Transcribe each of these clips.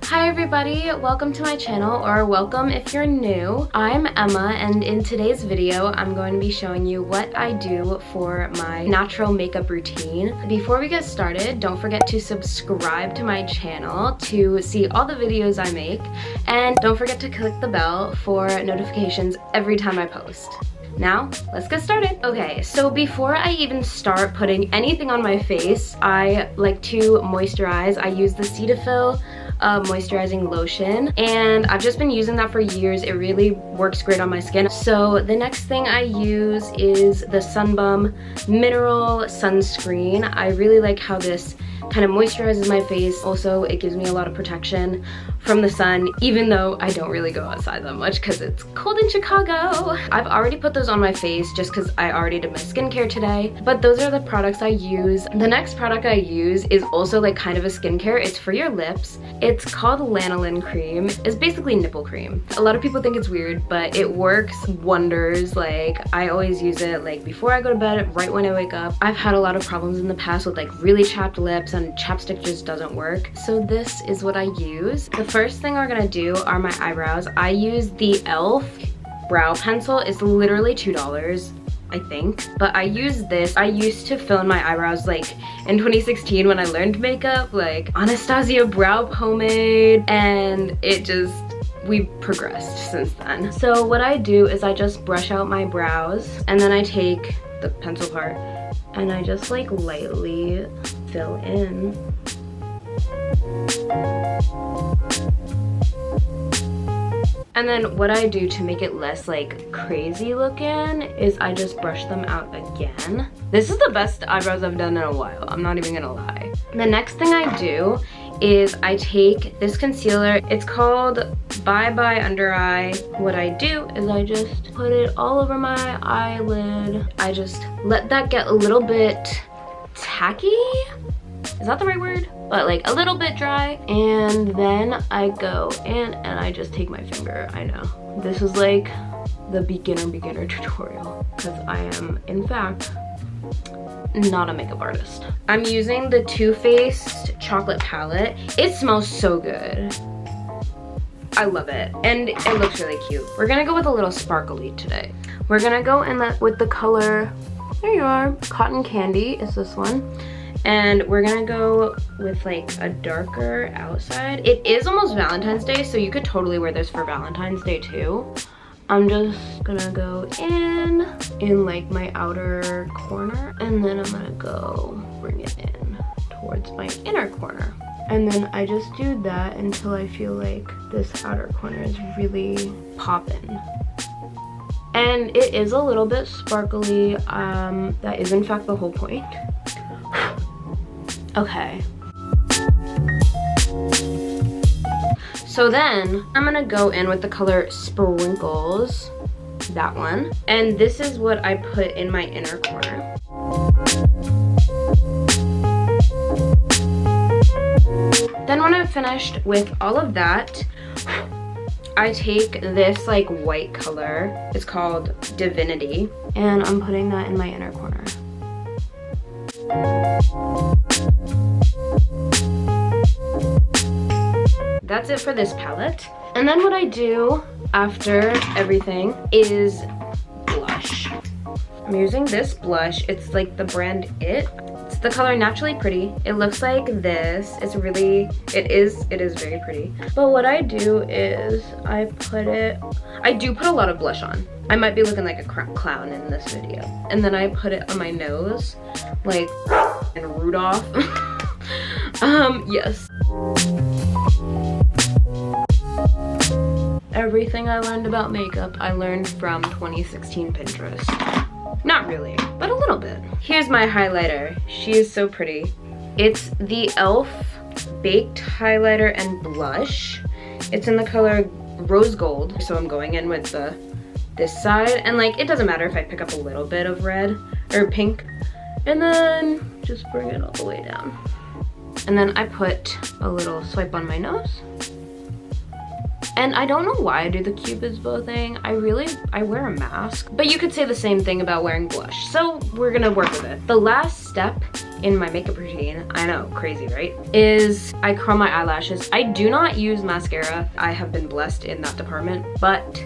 Hi everybody, welcome to my channel, or welcome if you're new. I'm Emma, and in today's video I'm going to be showing you what I do for my natural makeup routine. Before we get started, don't forget to subscribe to my channel to see all the videos I make, and don't forget to click the bell for notifications every time I post. Now, let's get started. Okay, so before I even start putting anything on my face, I like to moisturize. I use the Cetaphil moisturizing lotion, and I've just been using that for years. It really works great on my skin. So the next thing I use is the Sunbum Mineral Sunscreen. I really like how this kind of moisturizes my face. Also, it gives me a lot of protection from the sun, even though I don't really go outside that much because it's cold in Chicago. I've already put those on my face just because I already did my skincare today, but those are the products I use. The next product I use is also like kind of a skincare. It's for your lips. It's called lanolin cream. It's basically nipple cream. A lot of people think it's weird, but it works wonders. Like, I always use it like before I go to bed, right when I wake up. I've had a lot of problems in the past with like really chapped lips, and chapstick just doesn't work. So this is what I use. The first thing we're gonna do are my eyebrows. I use the e.l.f. brow pencil. It's literally $2, I think, but I use this. I used to fill in my eyebrows like in 2016 when I learned makeup, like Anastasia brow pomade, and we've progressed since then. So what I do is I just brush out my brows, and then I take the pencil part and I just like lightly fill in. And then what I do to make it less like crazy looking is I just brush them out again. This is the best eyebrows I've done in a while, I'm not even gonna lie. The next thing I do is I take this concealer. It's called Bye Bye Under Eye. What I do is I just put it all over my eyelid. I just let that get a little bit tacky. Is that the right word? But like a little bit dry. And then I go in and I just take my finger. I know, this is like the beginner tutorial because I am in fact not a makeup artist. I'm using the Too Faced chocolate palette. It smells so good. I love it, and it looks really cute. We're gonna go with a little sparkly today. We're gonna go in with the color, there you are, Cotton Candy is this one. And we're gonna go with like a darker outside. It is almost Valentine's Day, so you could totally wear this for Valentine's Day too. I'm just gonna go in like my outer corner, and then I'm gonna go bring it in towards my inner corner. And then I just do that until I feel like this outer corner is really popping. And it is a little bit sparkly. That is in fact the whole point. Okay. So then I'm gonna go in with the color Sprinkles, that one. And this is what I put in my inner corner. Then when I'm finished with all of that, I take this like white color. It's called Divinity, and I'm putting that in my inner corner. That's it for this palette. And then what I do after everything is blush. I'm using this blush. It's like the brand It. It's the color Naturally Pretty. It looks like this. It is very pretty. But what I do is I do put a lot of blush on. I might be looking like a clown in this video. And then I put it on my nose, like in Rudolph. Yes. Everything I learned about makeup, I learned from 2016 Pinterest. Not really, but a little bit. Here's my highlighter. She is so pretty. It's the e.l.f. Baked Highlighter and Blush. It's in the color Rose Gold. So I'm going in with this side, and like, it doesn't matter if I pick up a little bit of red or pink. And then just bring it all the way down. And then I put a little swipe on my nose. And I don't know why I do the Cupid's bow thing. I wear a mask. But you could say the same thing about wearing blush. So we're gonna work with it. The last step in my makeup routine, I know, crazy, right? Is I curl my eyelashes. I do not use mascara. I have been blessed in that department, but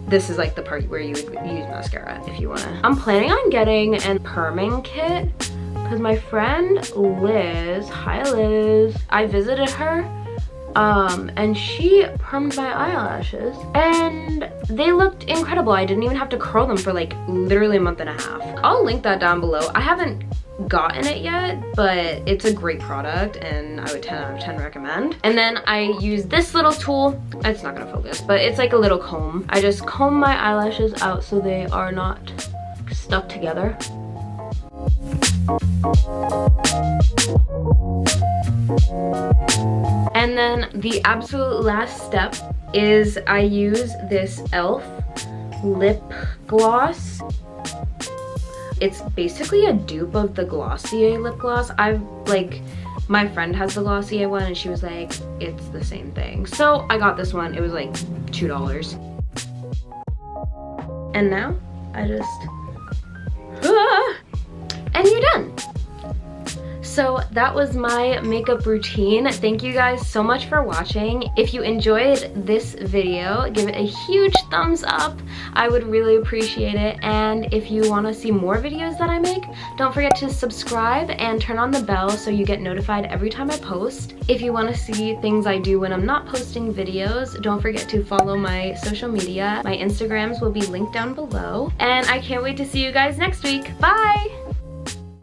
this is like the part where you would use mascara if you wanna. I'm planning on getting an perming kit because my friend Liz, hi Liz, I visited her and she permed my eyelashes and they looked incredible. I didn't even have to curl them for like literally a month and a half. I'll link that down below. I haven't gotten it yet, but it's a great product and I would 10 out of 10 recommend. And then I use this little tool. It's not gonna focus, but it's like a little comb. I just comb my eyelashes out so they are not stuck together. And then the absolute last step is I use this e.l.f. lip gloss. It's basically a dupe of the Glossier lip gloss. My friend has the Glossier one and she was like, it's the same thing. So I got this one, it was like $2. And now I just, and you're done. So that was my makeup routine. Thank you guys so much for watching. If you enjoyed this video, give it a huge thumbs up. I would really appreciate it. And if you want to see more videos that I make, don't forget to subscribe and turn on the bell so you get notified every time I post. If you want to see things I do when I'm not posting videos, don't forget to follow my social media. My Instagrams will be linked down below. And I can't wait to see you guys next week. Bye!